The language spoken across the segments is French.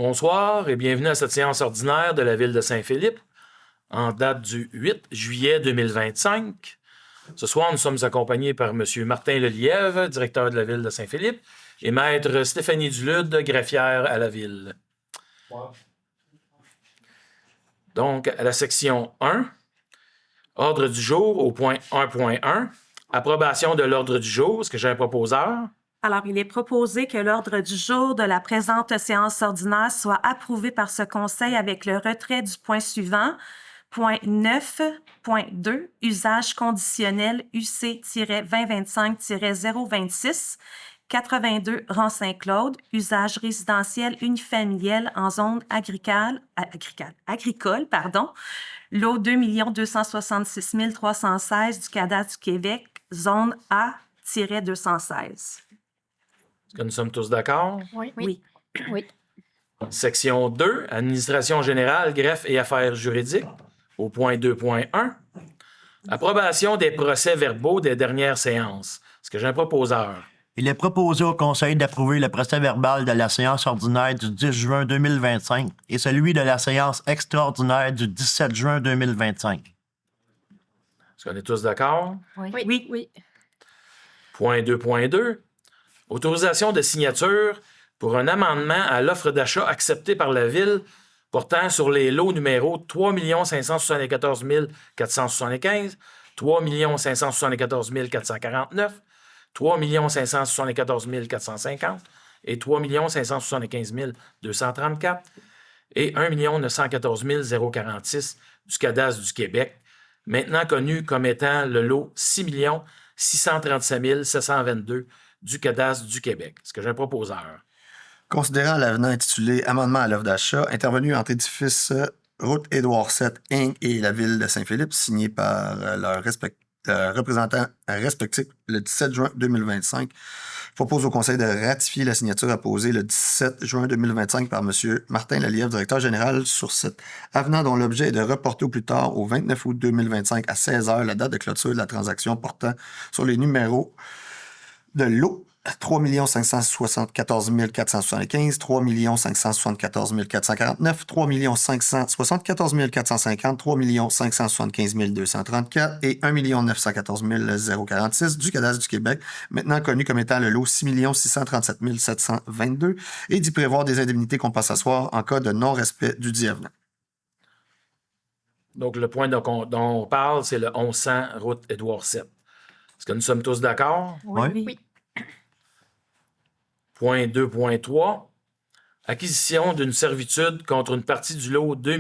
Bonsoir et bienvenue à cette séance ordinaire de la Ville de Saint-Philippe en date du 8 juillet 2025. Ce soir, nous sommes accompagnés par M. Martin Lelièvre, directeur de la Ville de Saint-Philippe, et Maître Stéphanie Dulude, greffière à la Ville. Donc, à la section 1, ordre du jour au point 1.1, approbation de l'ordre du jour. Est-ce que j'ai un proposeur? Alors, il est proposé que l'ordre du jour de la présente séance ordinaire soit approuvé par ce Conseil avec le retrait du point suivant, point 9.2, usage conditionnel UC-2025-026, 82 rang Saint-Claude, usage résidentiel unifamiliel en zone agricole, lot 2 266 316 du cadastre du Québec, zone A-216. Est-ce que nous sommes tous d'accord? Oui. Section 2, administration générale, greffe et affaires juridiques, au point 2.1. Approbation des procès-verbaux des dernières séances. Est-ce que j'ai un proposeur? Il est proposé au Conseil d'approuver le procès-verbal de la séance ordinaire du 10 juin 2025 et celui de la séance extraordinaire du 17 juin 2025. Est-ce qu'on est tous d'accord? Oui. Point 2.2. Autorisation de signature pour un amendement à l'offre d'achat acceptée par la Ville portant sur les lots numéros 3 574 475, 3 574 449, 3 574 450 et 3 575 234 et 1 914 046 du cadastre du Québec, maintenant connu comme étant le lot 6 637 722 du cadastre du Québec. Est-ce que j'ai un proposeur? Considérant l'avenant intitulé « Amendement à l'offre d'achat » intervenu entre Édifice Route Édouard VII, Inc. et la Ville de Saint-Philippe, signé par leurs représentants respectifs le 17 juin 2025, propose au Conseil de ratifier la signature apposée le 17 juin 2025 par M. Martin Lelièvre, directeur général, sur cet avenant dont l'objet est de reporter au plus tard au 29 août 2025 à 16h la date de clôture de la transaction portant sur les numéros de lot 3 574 475, 3 574 449, 3 574 450, 3 575 234 et 1 914 046 du cadastre du Québec, maintenant connu comme étant le lot 6 637 722, et d'y prévoir des indemnités compensatoires en cas de non-respect du dit avenant. Donc, le point dont on parle, c'est le 1100 route Édouard VII. Est-ce que nous sommes tous d'accord? Oui. Point 2.3. Acquisition d'une servitude contre une partie du lot 2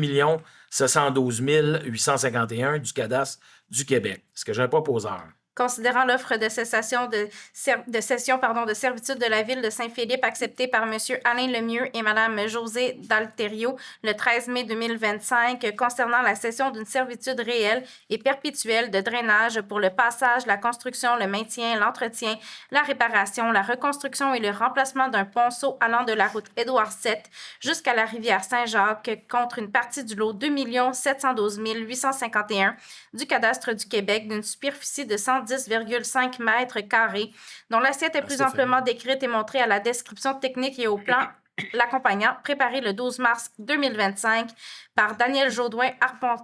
712 851 du cadastre du Québec. Est-ce que j'ai un proposeur? Considérant l'offre de cessation de servitude de la Ville de Saint-Philippe acceptée par M. Alain Lemieux et Mme Josée Dalterio le 13 mai 2025 concernant la cession d'une servitude réelle et perpétuelle de drainage pour le passage, la construction, le maintien, l'entretien, la réparation, la reconstruction et le remplacement d'un ponceau allant de la route Édouard VII jusqu'à la rivière Saint-Jacques contre une partie du lot 2 712 851 du cadastre du Québec d'une superficie de 110,5 mètres carrés, dont l'assiette est plus amplement décrite et montrée à la description technique et au plan l'accompagnant, préparé le 12 mars 2025 par Daniel Jaudoin,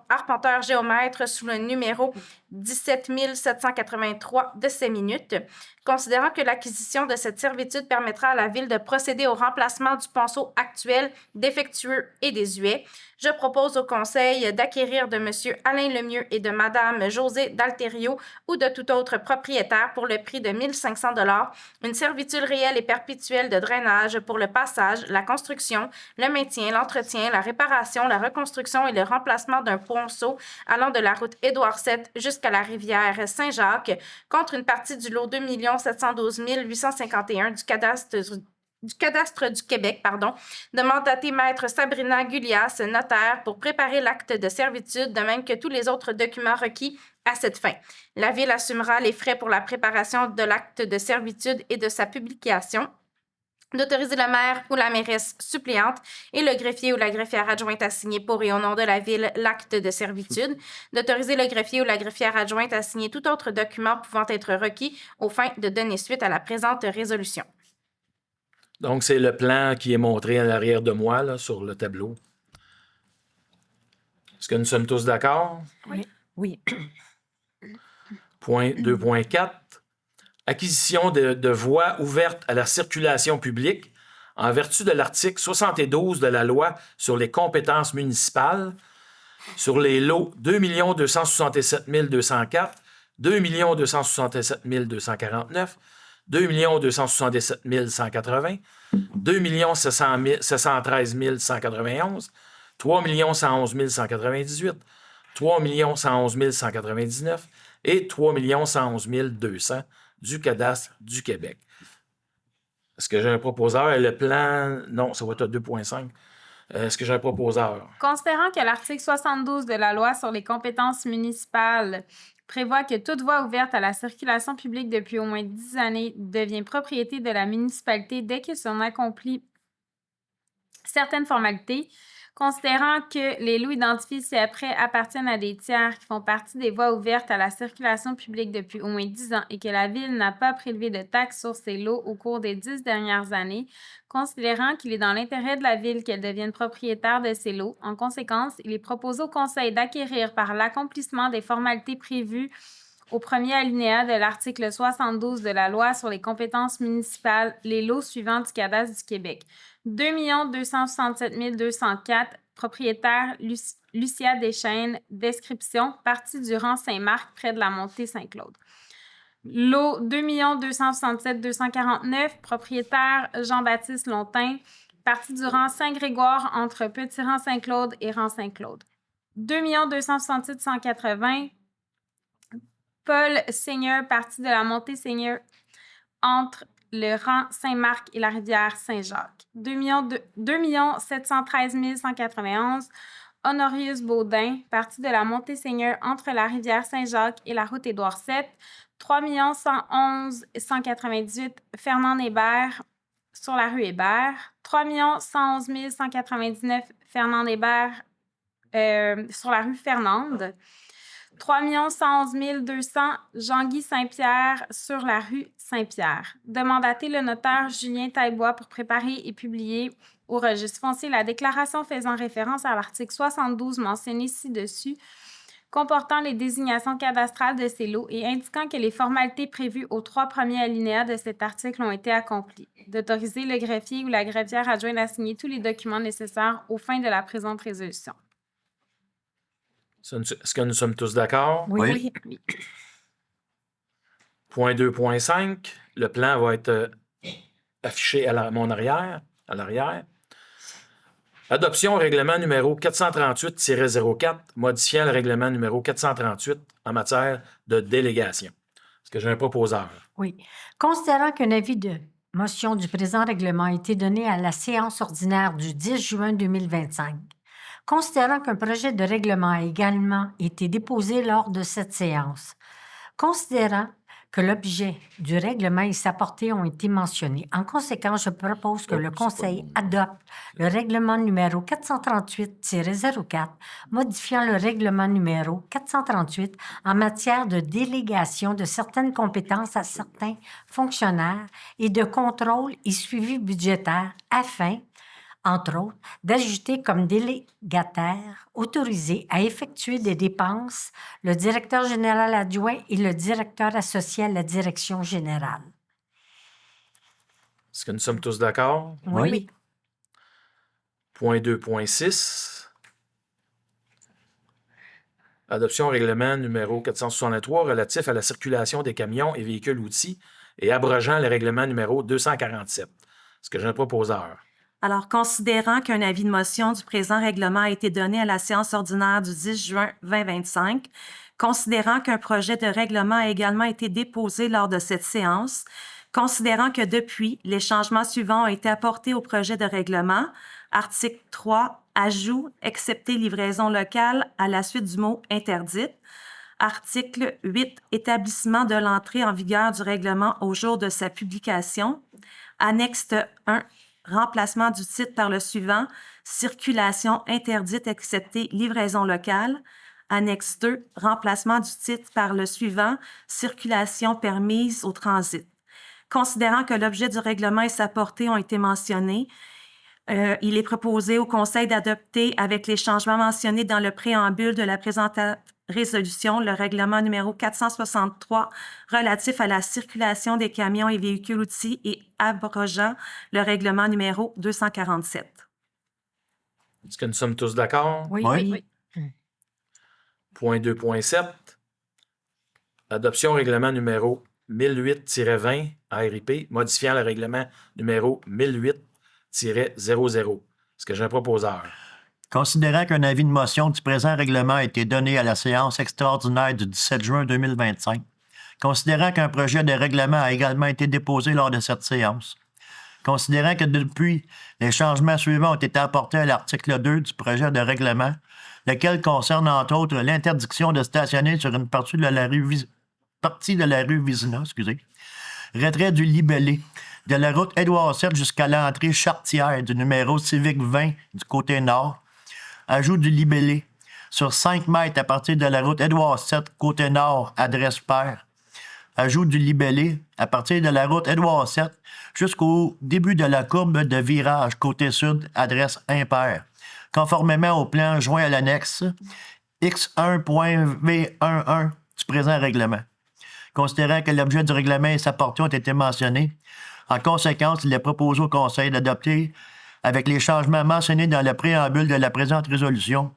arpenteur géomètre, sous le numéro 17 783 de ces minutes. Considérant que l'acquisition de cette servitude permettra à la Ville de procéder au remplacement du ponceau actuel défectueux et désuet, je propose au Conseil d'acquérir de M. Alain Lemieux et de Mme Josée Dalterio ou de tout autre propriétaire pour le prix de 1 500 $ une servitude réelle et perpétuelle de drainage pour le passage, la construction, le maintien, l'entretien, la réparation, la reconstruction et le remplacement d'un ponceau allant de la route Édouard VII jusqu'à la rivière Saint-Jacques contre une partie du lot 2 712 851 du cadastre du Québec, de mandater Maître Sabrina Gulias, notaire, pour préparer l'acte de servitude, de même que tous les autres documents requis à cette fin. La Ville assumera les frais pour la préparation de l'acte de servitude et de sa publication. D'autoriser le maire ou la mairesse suppléante et le greffier ou la greffière adjointe à signer pour et au nom de la Ville l'acte de servitude. D'autoriser le greffier ou la greffière adjointe à signer tout autre document pouvant être requis aux fins de donner suite à la présente résolution. Donc, c'est le plan qui est montré à l'arrière de moi, là, sur le tableau. Est-ce que nous sommes tous d'accord? Oui. Point 2.4. Acquisition de voies ouvertes à la circulation publique en vertu de l'article 72 de la loi sur les compétences municipales sur les lots 2 267 204, 2 267 249, 2 277 180, 2 713 191, 3 111 198, 3 111 199 et 3 111 200 du cadastre du Québec. Est-ce que j'ai un proposeur? Le plan... Non, ça va être à 2.5. Est-ce que j'ai un proposeur? Considérant que l'article 72 de la loi sur les compétences municipales prévoit que toute voie ouverte à la circulation publique depuis au moins 10 années devient propriété de la municipalité dès qu'ils sont accomplis certaines formalités, considérant que les lots identifiés ci-après appartiennent à des tiers qui font partie des voies ouvertes à la circulation publique depuis au moins 10 ans et que la Ville n'a pas prélevé de taxes sur ces lots au cours des 10 dernières années, considérant qu'il est dans l'intérêt de la Ville qu'elle devienne propriétaire de ces lots. En conséquence, il est proposé au Conseil d'acquérir par l'accomplissement des formalités prévues au premier alinéa de l'article 72 de la loi sur les compétences municipales les lots suivants du cadastre du Québec. 2 267 204, propriétaire Lucia Deschênes, description, partie du rang Saint-Marc, près de la montée Saint-Claude. Lot 2 267 249, propriétaire Jean-Baptiste Lontin, partie du rang Saint-Grégoire entre Petit rang Saint-Claude et rang Saint-Claude. 2 267 180, Paul Seigneur, partie de la montée Seigneur, entre le rang Saint-Marc et la rivière Saint-Jacques. 2 713 191, Honorius Baudin, partie de la montée Seigneur entre la rivière Saint-Jacques et la route Édouard VII. 3 111 198, Fernand Hébert, sur la rue Hébert. 3 111 199, Fernand Hébert, sur la rue Fernande. 3 111 200, Jean-Guy Saint-Pierre sur la rue Saint-Pierre. Demandater le notaire Julien Taillebois pour préparer et publier au registre foncier la déclaration faisant référence à l'article 72 mentionné ci-dessus, comportant les désignations cadastrales de ces lots et indiquant que les formalités prévues aux 3 premiers alinéas de cet article ont été accomplies. D'autoriser le greffier ou la greffière adjointe à signer tous les documents nécessaires aux fins de la présente résolution. Est-ce que nous sommes tous d'accord? Oui. Point 2.5, le plan va être affiché à l'arrière. Adoption règlement numéro 438-04, modifiant le règlement numéro 438 en matière de délégation. Est-ce que j'ai un proposeur? Oui. Considérant qu'un avis de motion du présent règlement a été donné à la séance ordinaire du 10 juin 2025, considérant qu'un projet de règlement a également été déposé lors de cette séance, considérant que l'objet du règlement et sa portée ont été mentionnés. En conséquence, je propose que le Conseil adopte le règlement numéro 438-04, modifiant le règlement numéro 438 en matière de délégation de certaines compétences à certains fonctionnaires et de contrôle et suivi budgétaire afin, entre autres, d'ajouter comme délégataire autorisé à effectuer des dépenses le directeur général adjoint et le directeur associé à la direction générale. Est-ce que nous sommes tous d'accord? Oui. Point 2.6. Adoption règlement numéro 463 relatif à la circulation des camions et véhicules-outils et abrogeant le règlement numéro 247. Est-ce que j'ai un proposeur? Alors, considérant qu'un avis de motion du présent règlement a été donné à la séance ordinaire du 10 juin 2025, considérant qu'un projet de règlement a également été déposé lors de cette séance, considérant que depuis, les changements suivants ont été apportés au projet de règlement. Article 3, ajout, excepté livraison locale à la suite du mot interdite. Article 8, établissement de l'entrée en vigueur du règlement au jour de sa publication. Annexe 1, remplacement du titre par le suivant, circulation interdite excepté livraison locale. Annexe 2, remplacement du titre par le suivant, circulation permise au transit. Considérant que l'objet du règlement et sa portée ont été mentionnés, il est proposé au Conseil d'adopter, avec les changements mentionnés dans le préambule de la présente résolution, le règlement numéro 463 relatif à la circulation des camions et véhicules-outils et abrogeant le règlement numéro 247. Est-ce que nous sommes tous d'accord? Oui, Oui. oui. Point 2.7. Adoption règlement numéro 1008-20 ARIP, modifiant le règlement numéro 1008-00. Est-ce que j'ai un proposeur? Considérant qu'un avis de motion du présent règlement a été donné à la séance extraordinaire du 17 juin 2025, considérant qu'un projet de règlement a également été déposé lors de cette séance, considérant que depuis, les changements suivants ont été apportés à l'article 2 du projet de règlement, lequel concerne entre autres l'interdiction de stationner sur une partie de la rue Vizina, retrait du libellé de la route Édouard VII jusqu'à l'entrée charretière du numéro civique 20 du côté nord, ajout du libellé sur 5 mètres à partir de la route Édouard VII côté nord, adresse pair, ajout du libellé à partir de la route Édouard VII jusqu'au début de la courbe de virage côté sud, adresse impair, conformément au plan joint à l'annexe X1.V11 du présent règlement. Considérant que l'objet du règlement et sa portée ont été mentionnés, en conséquence, il est proposé au Conseil d'adopter, avec les changements mentionnés dans le préambule de la présente résolution,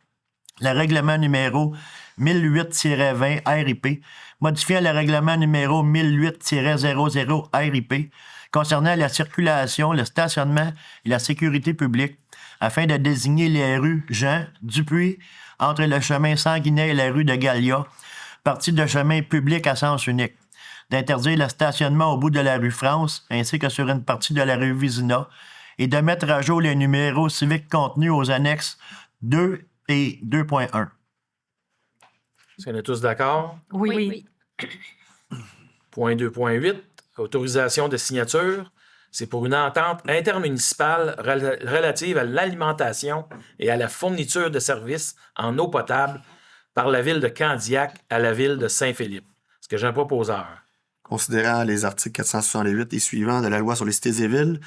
le règlement numéro 1008-20 RIP, modifiant le règlement numéro 1008-00 RIP concernant la circulation, le stationnement et la sécurité publique, afin de désigner les rues Jean, Dupuis, entre le chemin Sanguinet et la rue de Gallia, partie de chemin public à sens unique, d'interdire le stationnement au bout de la rue France, ainsi que sur une partie de la rue Vizina, et de mettre à jour les numéros civiques contenus aux annexes 2 et 2.1. Est-ce qu'on est tous d'accord? Oui. Point 2.8. Autorisation de signature. C'est pour une entente intermunicipale relative à l'alimentation et à la fourniture de services en eau potable par la ville de Candiac à la ville de Saint-Philippe. Est-ce que j'ai un proposeur? Considérant les articles 468 et suivants de la loi sur les cités et villes,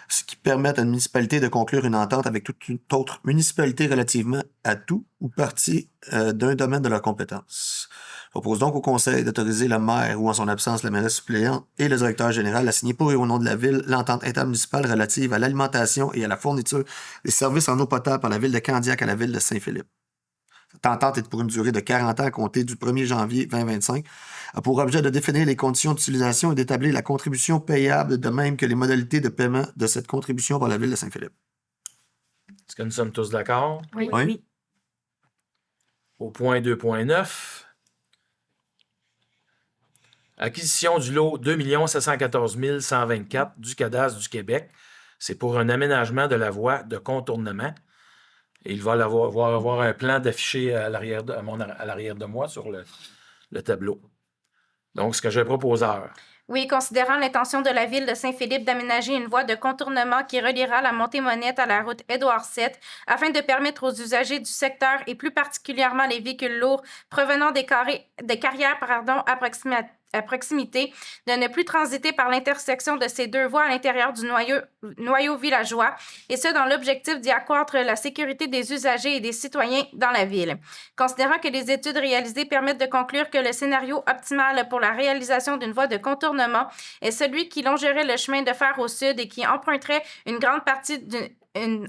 ce qui permettent à une municipalité de conclure une entente avec toute autre municipalité relativement à tout ou partie d'un domaine de leur compétence. Je propose donc au Conseil d'autoriser le maire ou en son absence la mairesse suppléante et le directeur général à signer pour et au nom de la ville l'entente intermunicipale relative à l'alimentation et à la fourniture des services en eau potable par la ville de Candiac à la ville de Saint-Philippe. Cette entente est pour une durée de 40 ans à compter du 1er janvier 2025, a pour objet de définir les conditions d'utilisation et d'établir la contribution payable, de même que les modalités de paiement de cette contribution par la ville de Saint-Philippe. Est-ce que nous sommes tous d'accord? Oui. Oui. Au point 2.9. Acquisition du lot 2 714 124 du cadastre du Québec. C'est pour un aménagement de la voie de contournement. Et il va avoir un plan d'affiché à l'arrière de moi sur le tableau. Donc, ce que j'ai un proposeur. Oui, considérant l'intention de la ville de Saint-Philippe d'aménager une voie de contournement qui reliera la Montée-Monette à la route Édouard VII afin de permettre aux usagers du secteur et plus particulièrement les véhicules lourds provenant des carrières à proximité de ne plus transiter par l'intersection de ces deux voies à l'intérieur du noyau villageois, et ce dans l'objectif d'y accroître la sécurité des usagers et des citoyens dans la ville. Considérant que les études réalisées permettent de conclure que le scénario optimal pour la réalisation d'une voie de contournement est celui qui longerait le chemin de fer au sud et qui emprunterait une grande partie une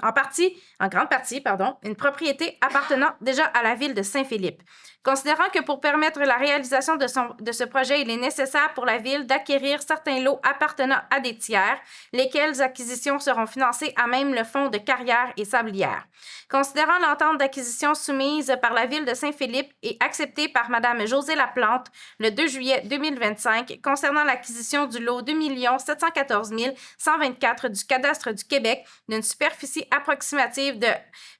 propriété appartenant déjà à la ville de Saint-Philippe. Considérant que pour permettre la réalisation de ce projet, il est nécessaire pour la ville d'acquérir certains lots appartenant à des tiers, lesquels acquisitions seront financées à même le fonds de carrière et sablière. Considérant l'entente d'acquisition soumise par la ville de Saint-Philippe et acceptée par Mme Josée Laplante le 2 juillet 2025 concernant l'acquisition du lot 2 714 124 du cadastre du Québec d'une superficie superficie approximative de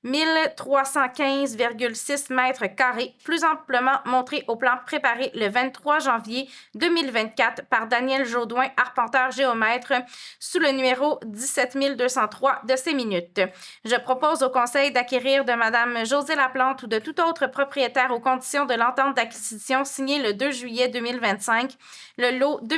1315,6 mètres carrés, plus amplement montrée au plan préparé le 23 janvier 2024 par Daniel Jaudoin, arpenteur géomètre, sous le numéro 17203 de ces minutes. Je propose au Conseil d'acquérir de Mme Josée Laplante ou de tout autre propriétaire aux conditions de l'entente d'acquisition signée le 2 juillet 2025 le lot 2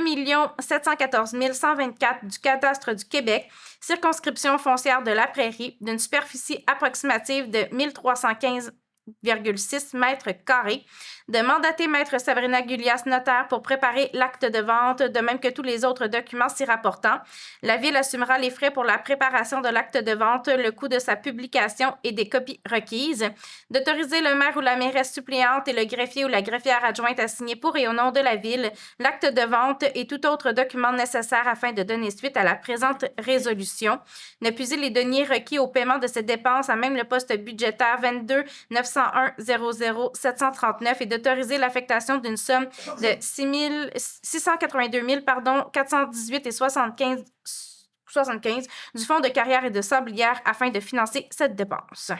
714 124 du cadastre du Québec, circonscription foncière de la Prairie, d'une superficie approximative de 1315,6 mètres carrés, de mandater Maître Sabrina Gulias, notaire, pour préparer l'acte de vente, de même que tous les autres documents s'y rapportant. La Ville assumera les frais pour la préparation de l'acte de vente, le coût de sa publication et des copies requises. D'autoriser le maire ou la mairesse suppléante et le greffier ou la greffière adjointe à signer pour et au nom de la Ville l'acte de vente et tout autre document nécessaire afin de donner suite à la présente résolution. Ne puiser les deniers requis au paiement de ces dépenses à même le poste budgétaire 22 901 00 739 et d'autoriser l'affectation d'une somme de 682 418,75 du Fonds de carrière et de sablière afin de financer cette dépense.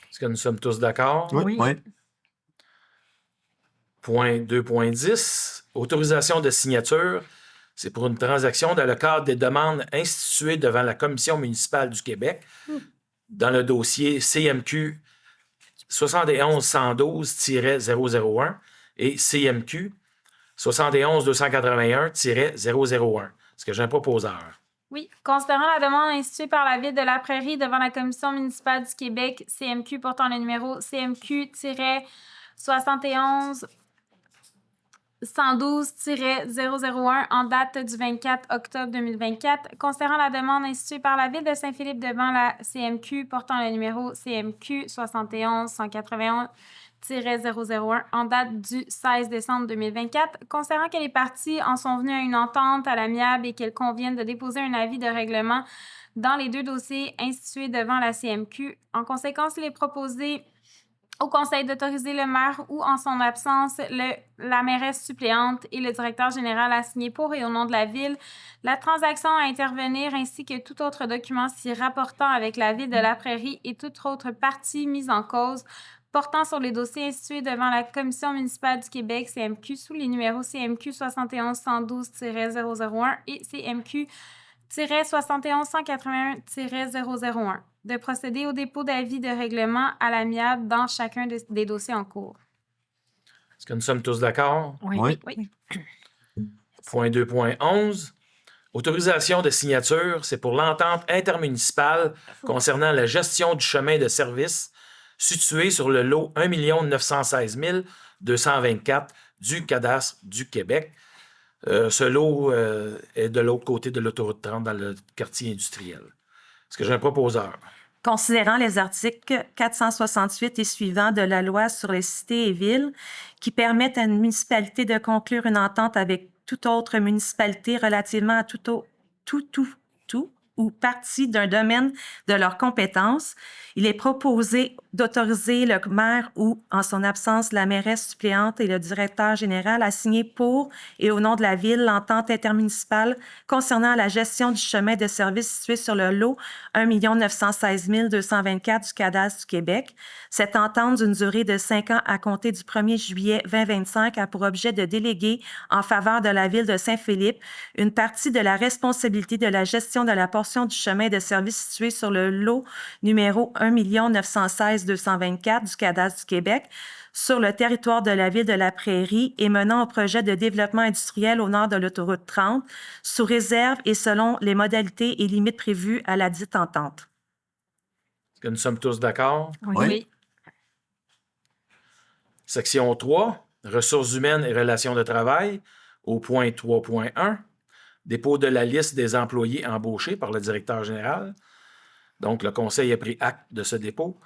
Est-ce que nous sommes tous d'accord? Oui. Point 2.10, autorisation de signature. C'est pour une transaction dans le cadre des demandes instituées devant la Commission municipale du Québec dans le dossier CMQ 71-112-001 et CMQ 71-281-001. Est-ce que j'ai un proposeur? Oui. Considérant la demande instituée par la Ville de la Prairie devant la Commission municipale du Québec, CMQ portant le numéro CMQ-71 112-001 en date du 24 octobre 2024, considérant la demande instituée par la Ville de Saint-Philippe devant la CMQ portant le numéro CMQ 71-181-001 en date du 16 décembre 2024, considérant que les parties en sont venues à une entente à l'amiable et qu'elles conviennent de déposer un avis de règlement dans les deux dossiers institués devant la CMQ. En conséquence, il est proposé au Conseil d'autoriser le maire ou, en son absence, la mairesse suppléante et le directeur général à signer pour et au nom de la Ville la transaction à intervenir ainsi que tout autre document s'y rapportant avec la Ville de la Prairie et toute autre partie mise en cause portant sur les dossiers institués devant la Commission municipale du Québec, CMQ, sous les numéros CMQ 71-112-001 et CMQ 71-181-001, de procéder au dépôt d'avis de règlement à l'amiable dans chacun des dossiers en cours. Est-ce que nous sommes tous d'accord? Oui. Point 2.11. Autorisation de signature, c'est pour l'entente intermunicipale concernant la gestion du chemin de service situé sur le lot 1 916 224 du cadastre du Québec. Ce lot est de l'autre côté de l'autoroute 30 dans le quartier industriel. Est-ce que j'ai un proposeur? Considérant les articles 468 et suivants de la loi sur les cités et villes qui permettent à une municipalité de conclure une entente avec toute autre municipalité relativement à tout ou partie d'un domaine de leur compétence, il est proposé d'autoriser le maire ou, en son absence, la mairesse suppléante et le directeur général à signer pour et au nom de la Ville l'entente intermunicipale concernant la gestion du chemin de service situé sur le lot 1 916 224 du cadastre du Québec. Cette entente d'une durée de 5 ans à compter du 1er juillet 2025 a pour objet de déléguer en faveur de la Ville de Saint-Philippe une partie de la responsabilité de la gestion de la portion du chemin de service situé sur le lot numéro 1 916 224 du cadastre du Québec sur le territoire de la Ville de la Prairie et menant au projet de développement industriel au nord de l'autoroute 30, sous réserve et selon les modalités et limites prévues à la dite entente. Est-ce que nous sommes tous d'accord? Oui. Section 3, ressources humaines et relations de travail, au point 3.1. Dépôt de la liste des employés embauchés par le directeur général. Donc, le Conseil a pris acte de ce dépôt.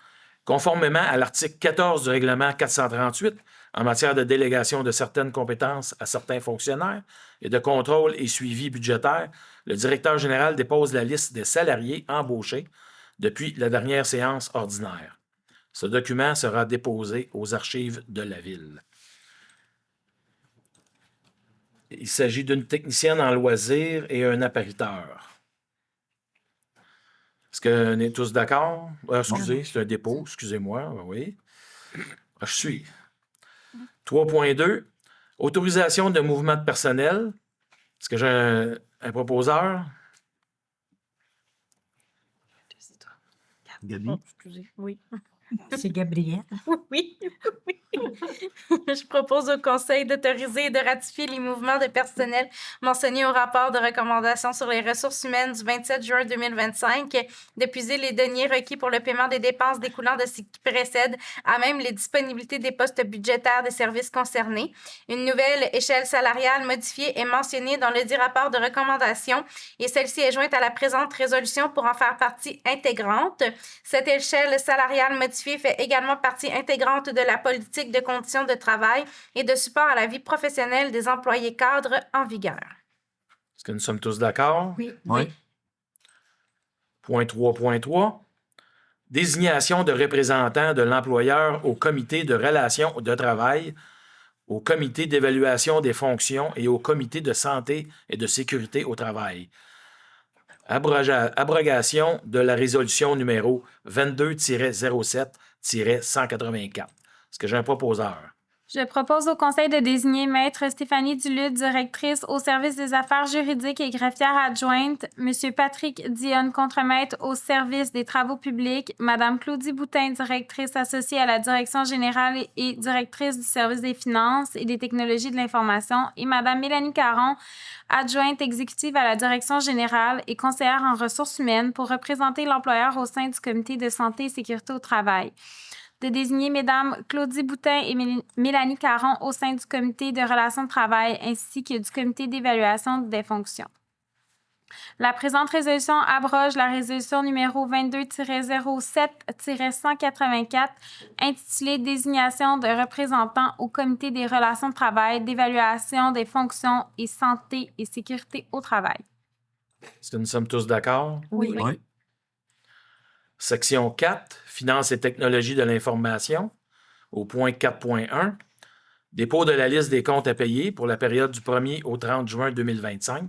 Conformément à l'article 14 du règlement 438, en matière de délégation de certaines compétences à certains fonctionnaires et de contrôle et suivi budgétaire, le directeur général dépose la liste des salariés embauchés depuis la dernière séance ordinaire. Ce document sera déposé aux archives de la Ville. Il s'agit d'une technicienne en loisirs et un appariteur. Est-ce qu'on est tous d'accord? Excusez, c'est un dépôt, excusez-moi, oui. Je suis. 3.2, autorisation de mouvement de personnel. Est-ce que j'ai un proposeur? Gabi? Excusez, oui. C'est Gabriel. Oui. Je propose au Conseil d'autoriser et de ratifier les mouvements de personnel mentionnés au rapport de recommandation sur les ressources humaines du 27 juin 2025, d'épuiser les deniers requis pour le paiement des dépenses découlant de ce qui précède, à même les disponibilités des postes budgétaires des services concernés. Une nouvelle échelle salariale modifiée est mentionnée dans le dit rapport de recommandation et celle-ci est jointe à la présente résolution pour en faire partie intégrante. Cette échelle salariale modifiée fait également partie intégrante de la politique de conditions de travail et de support à la vie professionnelle des employés cadres en vigueur. Est-ce que nous sommes tous d'accord? Oui. Oui. Point 3.3. Désignation de représentants de l'employeur au comité de relations de travail, au comité d'évaluation des fonctions et au comité de santé et de sécurité au travail. Abrogation de la résolution numéro 22-07-184. Est-ce que j'ai un proposeur? Je propose au Conseil de désigner Maître Stéphanie Duluth, directrice au service des affaires juridiques et greffière adjointe, M. Patrick Dionne, contremaître au service des travaux publics, Mme Claudie Boutin, directrice associée à la direction générale et directrice du service des finances et des technologies de l'information, et Mme Mélanie Caron, adjointe exécutive à la direction générale et conseillère en ressources humaines pour représenter l'employeur au sein du comité de santé et sécurité au travail. De désigner Mesdames Claudie Boutin et Mélanie Caron au sein du comité de relations de travail ainsi que du comité d'évaluation des fonctions. La présente résolution abroge la résolution numéro 22-07-184 intitulée Désignation de représentants au comité des relations de travail, d'évaluation des fonctions et santé et sécurité au travail. Est-ce que nous sommes tous d'accord? Oui. Oui. Section 4, Finances et technologies de l'information, au point 4.1, dépôt de la liste des comptes à payer pour la période du 1er au 30 juin 2025.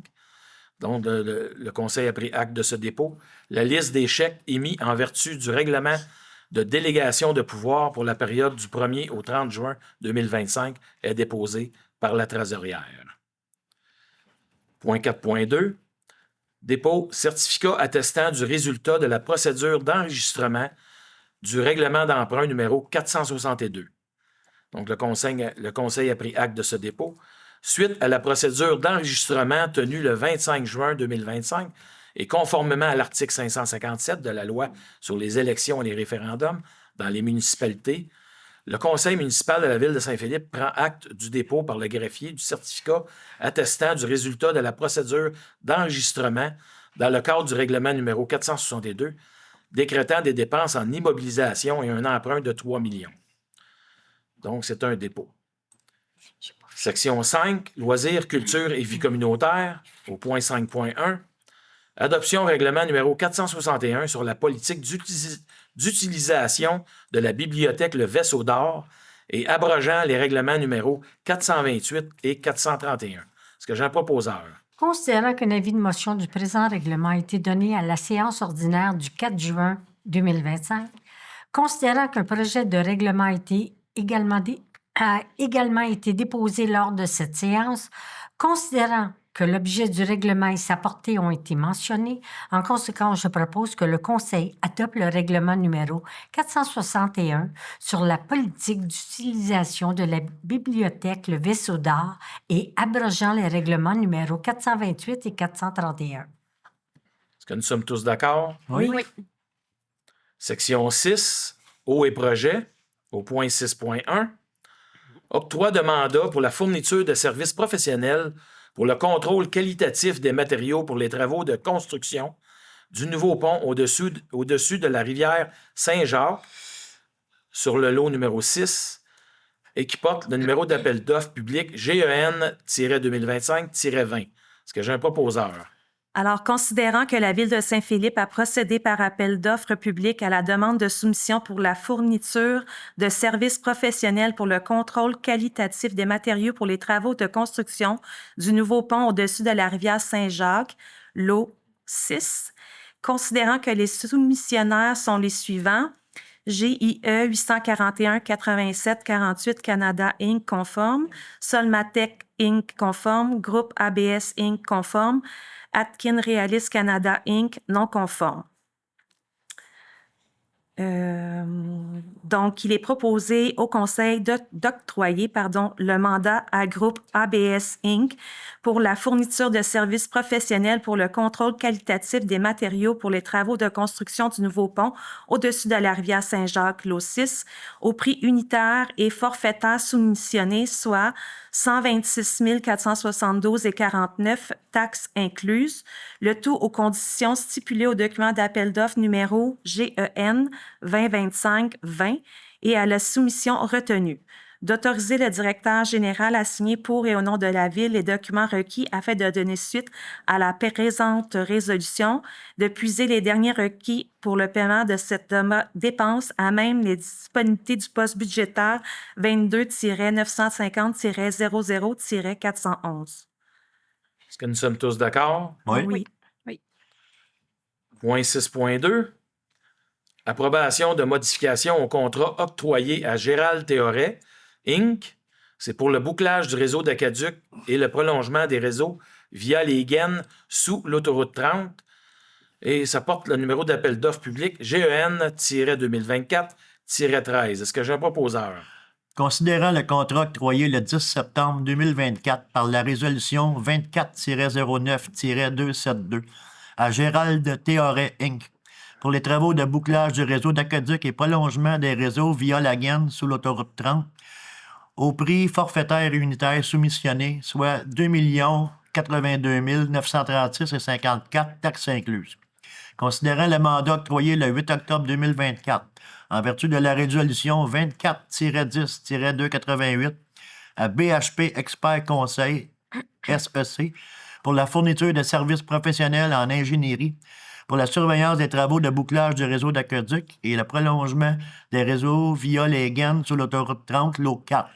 Donc, le Conseil a pris acte de ce dépôt. La liste des chèques émis en vertu du règlement de délégation de pouvoir pour la période du 1er au 30 juin 2025 est déposée par la trésorière. Point 4.2, dépôt certificat attestant du résultat de la procédure d'enregistrement du règlement d'emprunt numéro 462. Donc, le Conseil a pris acte de ce dépôt. Suite à la procédure d'enregistrement tenue le 25 juin 2025 et conformément à l'article 557 de la loi sur les élections et les référendums dans les municipalités, le Conseil municipal de la Ville de Saint-Philippe prend acte du dépôt par le greffier du certificat attestant du résultat de la procédure d'enregistrement dans le cadre du règlement numéro 462, décrétant des dépenses en immobilisation et un emprunt de 3 millions. Donc, c'est un dépôt. Section 5, Loisirs, culture et vie communautaire, au point 5.1. Adoption règlement numéro 461 sur la politique d'utilisation de la bibliothèque Le Vaisseau d'Or et abrogeant les règlements numéro 428 et 431. Est-ce que j'ai un proposeur? Considérant qu'un avis de motion du présent règlement a été donné à la séance ordinaire du 4 juin 2025, considérant qu'un projet de règlement a également été déposé lors de cette séance, considérant que l'objet du règlement et sa portée ont été mentionnés, en conséquence, je propose que le Conseil adopte le règlement numéro 461 sur la politique d'utilisation de la bibliothèque Le Vaisseau d'Or et abrogeant les règlements numéro 428 et 431. Est-ce que nous sommes tous d'accord? Oui. Section 6, Eau et projets, au point 6.1. Octroi de mandat pour la fourniture de services professionnels pour le contrôle qualitatif des matériaux pour les travaux de construction du nouveau pont au-dessus de la rivière Saint-Jacques sur le lot numéro 6 et qui porte le numéro d'appel d'offres public GEN-2025-20. Est-ce que j'ai un proposeur? Alors, considérant que la Ville de Saint-Philippe a procédé par appel d'offres publiques à la demande de soumission pour la fourniture de services professionnels pour le contrôle qualitatif des matériaux pour les travaux de construction du nouveau pont au-dessus de la rivière Saint-Jacques, lot 6, Considérant que les soumissionnaires sont les suivants: GIE 841 87 48 Canada Inc. conforme, Solmatec Inc. conforme, Groupe ABS Inc. conforme, Atkin Realis Canada Inc. non conforme. Donc, il est proposé au Conseil d'octroyer le mandat à Groupe ABS Inc. pour la fourniture de services professionnels pour le contrôle qualitatif des matériaux pour les travaux de construction du nouveau pont au-dessus de la rivière Saint-Jacques, lot 6, au prix unitaire et forfaitaire soumissionné, soit 126 472,49 taxes incluses, le tout aux conditions stipulées au document d'appel d'offres numéro GEN 2025-20 et à la soumission retenue. D'autoriser le directeur général à signer pour et au nom de la Ville les documents requis afin de donner suite à la présente résolution, de puiser les derniers requis pour le paiement de cette dépense à même les disponibilités du poste budgétaire 22-950-00-411. Est-ce que nous sommes tous d'accord? Oui. Point 6.2. Approbation de modification au contrat octroyé à Gérald Théoret, Inc. C'est pour le bouclage du réseau d'Aqueduc et le prolongement des réseaux via les gaines sous l'autoroute 30. Et ça porte le numéro d'appel d'offres public GEN-2024-13. Est-ce que j'ai un proposeur? Considérant le contrat octroyé le 10 septembre 2024 par la résolution 24-09-272 à Gérald Théoret, Inc. pour les travaux de bouclage du réseau d'aqueduc et prolongement des réseaux via la gaine sous l'autoroute 30 au prix forfaitaire et unitaire soumissionné, soit 2 82 936,54 taxes incluses. Considérant le mandat octroyé le 8 octobre 2024 en vertu de la résolution 24-10-288 à BHP Expert Conseil, SEC, pour la fourniture de services professionnels en ingénierie, pour la surveillance des travaux de bouclage du réseau d'aqueduc et le prolongement des réseaux via les gaines sur l'autoroute 30, lot 4.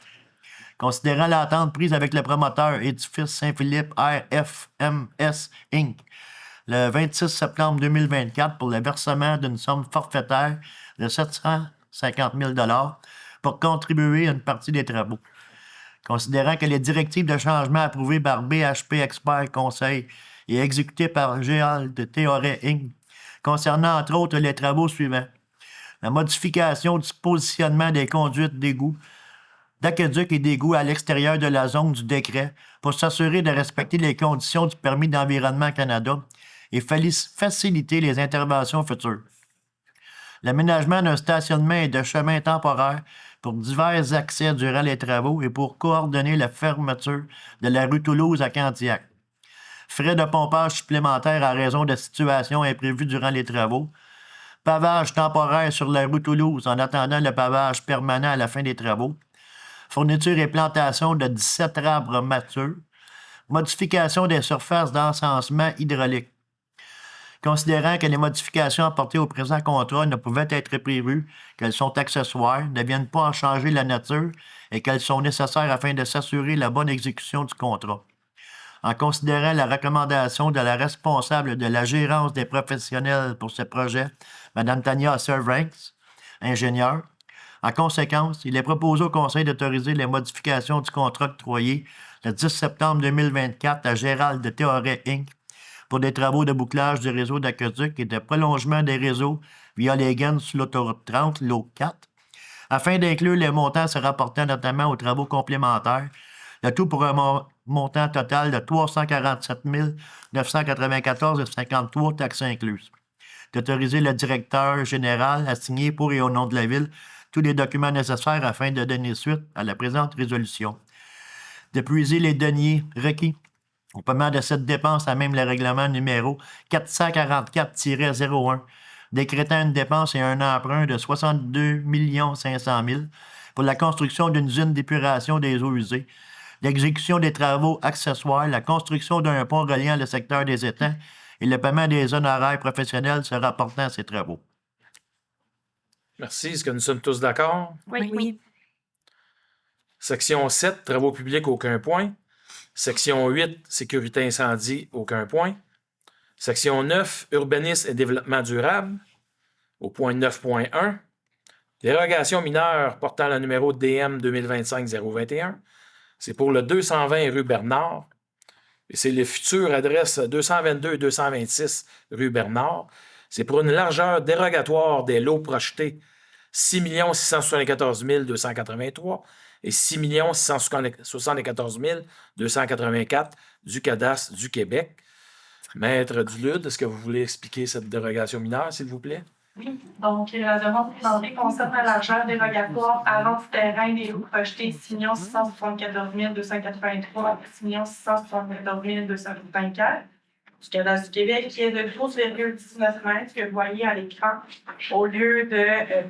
Considérant l'entente prise avec le promoteur Édifice Saint-Philippe RFMS Inc. le 26 septembre 2024 pour le versement d'une somme forfaitaire de 750 000 $ pour contribuer à une partie des travaux. Considérant que les directives de changement approuvées par BHP Expert Conseil et exécutées par Gérald Théoret Inc. concernant entre autres les travaux suivants: la modification du positionnement des conduites d'égout, d'aqueduc et d'égouts à l'extérieur de la zone du décret pour s'assurer de respecter les conditions du permis d'Environnement Canada et faciliter les interventions futures. L'aménagement d'un stationnement et de chemin temporaire pour divers accès durant les travaux et pour coordonner la fermeture de la rue Toulouse à Candiac. Frais de pompage supplémentaires à raison de situations imprévues durant les travaux. Pavage temporaire sur la rue Toulouse en attendant le pavage permanent à la fin des travaux. Fourniture et plantation de 17 arbres matures. Modification des surfaces d'encensement hydraulique. Considérant que les modifications apportées au présent contrat ne pouvaient être prévues, qu'elles sont accessoires, ne viennent pas en changer la nature et qu'elles sont nécessaires afin de s'assurer la bonne exécution du contrat. En considérant la recommandation de la responsable de la gérance des professionnels pour ce projet, Mme Tania Servanks, ingénieure, en conséquence, il est proposé au Conseil d'autoriser les modifications du contrat octroyé le 10 septembre 2024 à Gérald Théoret Inc. pour des travaux de bouclage du réseau d'aqueduc et de prolongement des réseaux via les gaines sur l'autoroute 30, lot 4, afin d'inclure les montants se rapportant notamment aux travaux complémentaires, le tout pour un montant total de 347 994,53 taxes incluses. D'autoriser le directeur général à signer pour et au nom de la Ville tous les documents nécessaires afin de donner suite à la présente résolution. De puiser les deniers requis au paiement de cette dépense à même le règlement numéro 444-01, décrétant une dépense et un emprunt de 62 500 000 pour la construction d'une usine d'épuration des eaux usées, l'exécution des travaux accessoires, la construction d'un pont reliant le secteur des étangs et le paiement des honoraires professionnels se rapportant à ces travaux. Merci. Est-ce que nous sommes tous d'accord? Oui. Section 7, travaux publics, aucun point. Section 8, sécurité incendie, aucun point. Section 9, urbanisme et développement durable, au point 9.1. Dérogation mineure portant le numéro DM 2025-021. C'est pour le 220 rue Bernard. Et c'est les futures adresses 222 et 226 rue Bernard. C'est pour une largeur dérogatoire des lots projetés 6 674 283 et 6 674 284 du cadastre du Québec. Maître Dulude, est-ce que vous voulez expliquer cette dérogation mineure, s'il vous plaît? Oui, donc la demande présentée concerne la largeur dérogatoire allant du terrain des lots projetés 6 674 283 et 6 674 284 du cadastre du Québec, qui est de 12,19 mètres que vous voyez à l'écran, au lieu de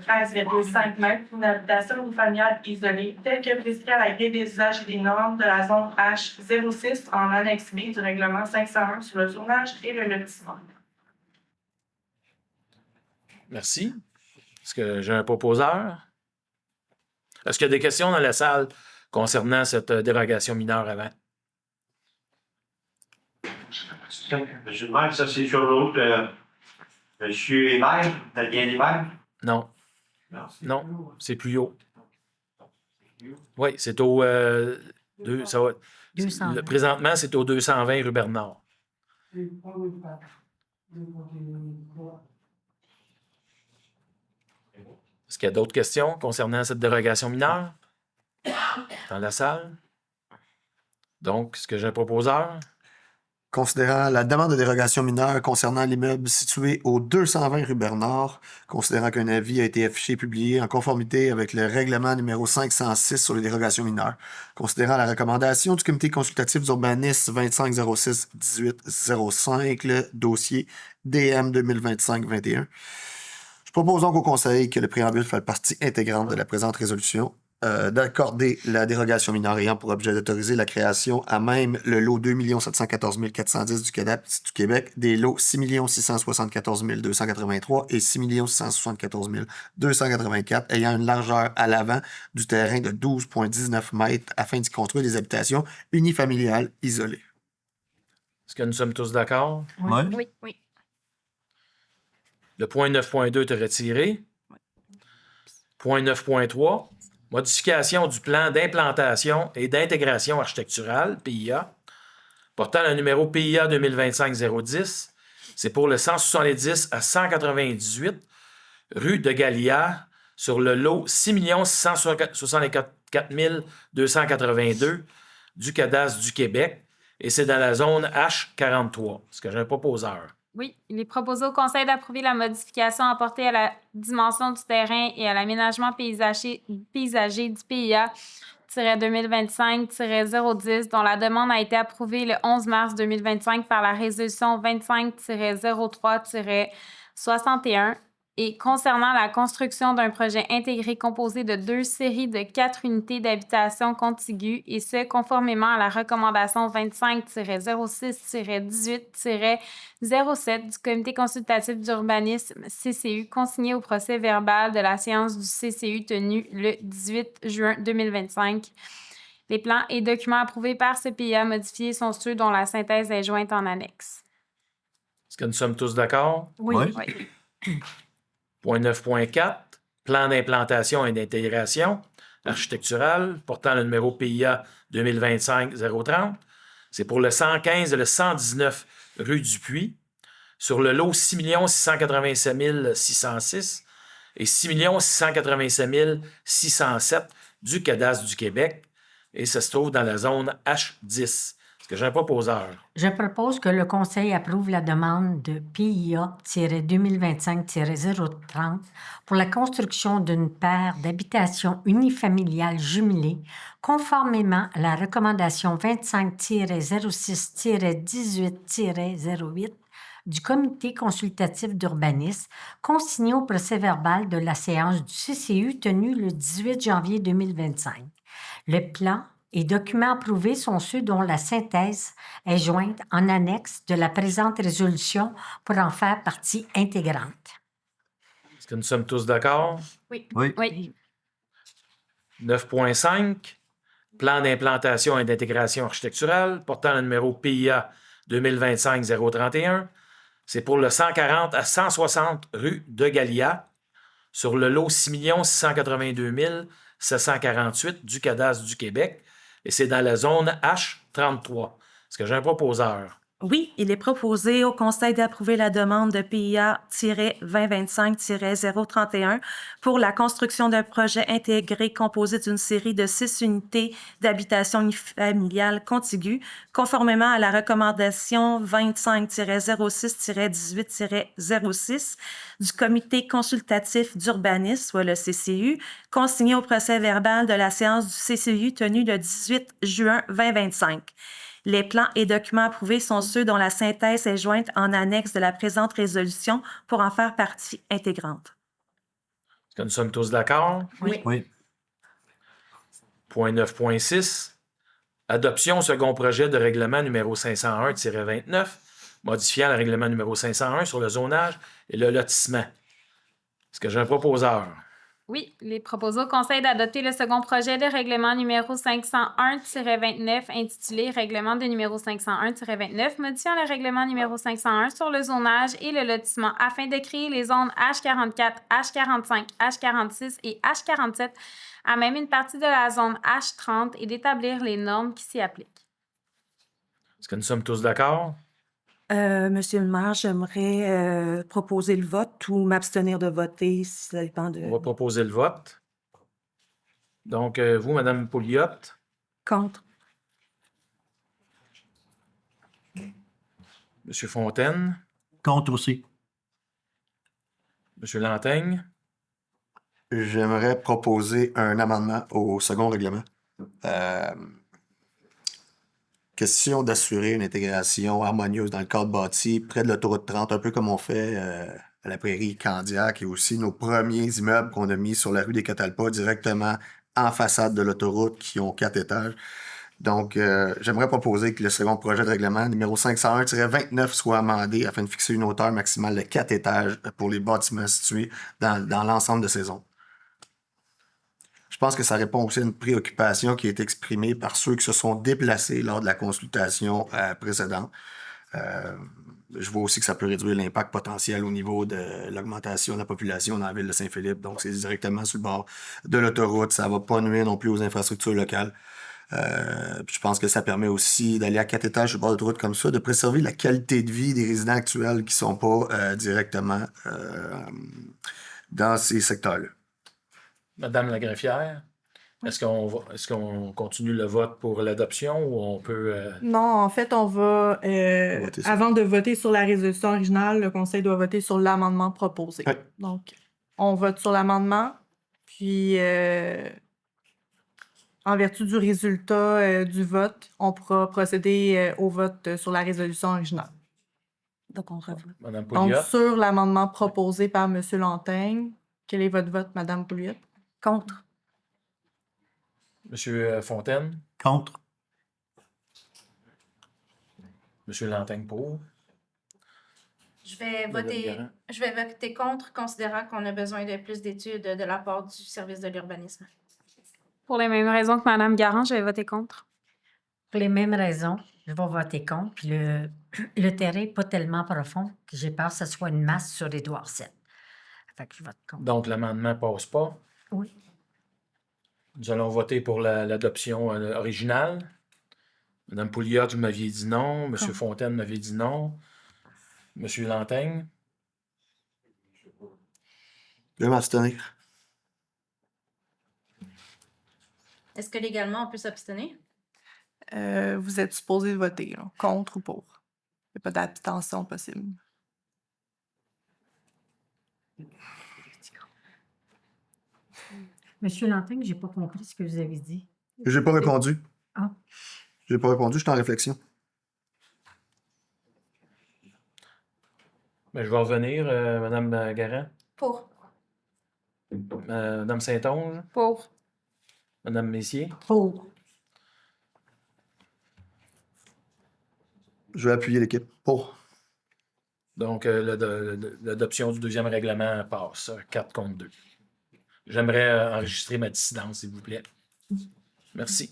13,5 mètres pour une habitation ou familiale isolée, telle que prescrite à la grille des usages et des normes de la zone H06 en annexe B du règlement 501 sur le zonage et le lotissement. Merci. Est-ce que j'ai un proposeur? Est-ce qu'il y a des questions dans la salle concernant cette dérogation mineure avant? Je demande, ça c'est sur l'autre. Monsieur Hébert, t'as bien Hébert? Non. Non, c'est plus haut. Oui, c'est au... ça va, 200. présentement, c'est au 220 rue Bernard. Est-ce qu'il y a d'autres questions concernant cette dérogation mineure dans la salle? Donc, est-ce que j'ai un proposeur? Considérant la demande de dérogation mineure concernant l'immeuble situé au 220 rue Bernard, considérant qu'un avis a été affiché et publié en conformité avec le règlement numéro 506 sur les dérogations mineures, considérant la recommandation du comité consultatif d'urbanisme 2506-1805, le dossier DM 2025-21, je propose donc au Conseil que le préambule fasse partie intégrante de la présente résolution, d'accorder la dérogation mineure ayant pour objet d'autoriser la création à même le lot 2 714 410 du Québec, des lots 6 674 283 et 6 674 284 ayant une largeur à l'avant du terrain de 12,19 mètres afin d'y construire des habitations unifamiliales isolées. Est-ce que nous sommes tous d'accord? Oui. Oui, oui. Le point 9.2 est retiré. Point 9.3. Modification du plan d'implantation et d'intégration architecturale, PIA, portant le numéro PIA 2025-010. C'est pour le 170 à 198 rue de Gallia, sur le lot 6 664 282 du cadastre du Québec, et c'est dans la zone H43. Est-ce que j'ai un proposeur? Oui, il est proposé au Conseil d'approuver la modification apportée à la dimension du terrain et à l'aménagement paysager du PIA 2025-010, dont la demande a été approuvée le 11 mars 2025 par la résolution 25-03-61 et concernant la construction d'un projet intégré composé de 2 séries de 4 unités d'habitation contiguës, et ce, conformément à la recommandation 25-06-18-07 du Comité consultatif d'urbanisme CCU, consigné au procès verbal de la séance du CCU tenue le 18 juin 2025. Les plans et documents approuvés par ce PIA modifié sont ceux dont la synthèse est jointe en annexe. Est-ce que nous sommes tous d'accord? Oui. Oui. Point 9.4, plan d'implantation et d'intégration architecturale portant le numéro PIA 2025-030. C'est pour le 115 et le 119 rue du Puy, sur le lot 6 687 606 et 6 687 607 du cadastre du Québec, et ça se trouve dans la zone H10. Est-ce que j'ai un proposeur? Je propose que le Conseil approuve la demande de PIA-2025-030 pour la construction d'une paire d'habitations unifamiliales jumelées, conformément à la recommandation 25-06-18-08 du Comité consultatif d'urbanisme, consigné au procès-verbal de la séance du CCU tenue le 18 janvier 2025. Le plan et documents approuvés sont ceux dont la synthèse est jointe en annexe de la présente résolution pour en faire partie intégrante. Est-ce que nous sommes tous d'accord? Oui. Oui. 9.5, plan d'implantation et d'intégration architecturale portant le numéro PIA 2025-031. C'est pour le 140 à 160 rue de Gallia, sur le lot 6 682 748 du cadastre du Québec, et c'est dans la zone H33. Est-ce que j'ai un proposeur? Oui, il est proposé au Conseil d'approuver la demande de PIA-2025-031 pour la construction d'un projet intégré composé d'une série de 6 unités d'habitation unifamiliale contiguës, conformément à la recommandation 25-06-18-06 du Comité consultatif d'urbanisme, soit le CCU, consigné au procès-verbal de la séance du CCU tenue le 18 juin 2025. Les plans et documents approuvés sont ceux dont la synthèse est jointe en annexe de la présente résolution pour en faire partie intégrante. Est-ce que nous sommes tous d'accord? Oui. Oui. Point 9.6. Adoption au second projet de règlement numéro 501-29, modifiant le règlement numéro 501 sur le zonage et le lotissement. Est-ce que j'ai un proposeur? Oui, les proposés au Conseil d'adopter le second projet de règlement numéro 501-29 intitulé Règlement de numéro 501-29 modifiant le règlement numéro 501 sur le zonage et le lotissement afin de créer les zones H44, H45, H46 et H47 à même une partie de la zone H30 et d'établir les normes qui s'y appliquent. Est-ce que nous sommes tous d'accord? Monsieur le maire, j'aimerais proposer le vote ou m'abstenir de voter, si ça dépend de... On va proposer le vote. Donc, vous, Mme Pouliot, Contre. M. Fontaine, Contre aussi. M. Lantaigne, J'aimerais proposer un amendement au second règlement. Question d'assurer une intégration harmonieuse dans le cadre bâti près de l'autoroute 30, un peu comme on fait à la prairie Candiac et aussi nos premiers immeubles qu'on a mis sur la rue des Catalpas directement en façade de l'autoroute qui ont 4 étages. Donc, j'aimerais proposer que le second projet de règlement numéro 501-29 soit amendé afin de fixer une hauteur maximale de 4 étages pour les bâtiments situés dans l'ensemble de ces zones. Je pense que ça répond aussi à une préoccupation qui est exprimée par ceux qui se sont déplacés lors de la consultation précédente. Je vois aussi que ça peut réduire l'impact potentiel au niveau de l'augmentation de la population dans la ville de Saint-Philippe. Donc, c'est directement sur le bord de l'autoroute. Ça ne va pas nuire non plus aux infrastructures locales. Puis je pense que ça permet aussi d'aller à 4 étages sur le bord de l'autoroute comme ça, de préserver la qualité de vie des résidents actuels qui ne sont pas directement dans ces secteurs-là. Mme la greffière, est-ce qu'on continue le vote pour l'adoption ou on peut... Non, en fait, on va, Voter sur- avant de voter sur la résolution originale, le Conseil doit voter sur l'amendement proposé. Oui. Donc, on vote sur l'amendement, puis en vertu du résultat du vote, on pourra procéder au vote sur la résolution originale. Donc, on revote. Mme Donc, Pouliot, sur l'amendement proposé par M. Lantaigne, quel est votre vote, Mme Pouliot? Contre. M. Fontaine, Contre. M. Lantaigne pour. Je vais Madame voter, Garand. je vais voter contre, considérant qu'on a besoin de plus d'études de la part du service de l'urbanisme. Pour les mêmes raisons que Mme Garand, je vais voter contre. Pour les mêmes raisons, je vais voter contre. Puis le terrain n'est pas tellement profond que j'ai peur que ce soit une masse sur Édouard VII. Fait que je vote contre. Donc, l'amendement ne passe pas. Oui. Nous allons voter pour l'adoption originale. Mme Pouliot, vous m'aviez dit non. M. Fontaine m'avait dit non. M. Lantaigne, Je vais m'abstenir. Est-ce que légalement, on peut s'abstenir? Vous êtes supposé voter, là, contre ou pour. Il n'y a pas d'abstention possible. Monsieur Lantaigne, j'ai pas compris ce que vous avez dit. J'ai pas répondu. Ah. J'ai pas répondu, je suis en réflexion. ben, je vais revenir. Mme Garand, Pour. Mme Saint-Onge, Pour. Mme Messier. Pour. Je vais appuyer l'équipe. Pour. Donc, l'adoption du deuxième règlement passe. 4 contre 2. J'aimerais enregistrer ma dissidence, s'il vous plaît. Merci.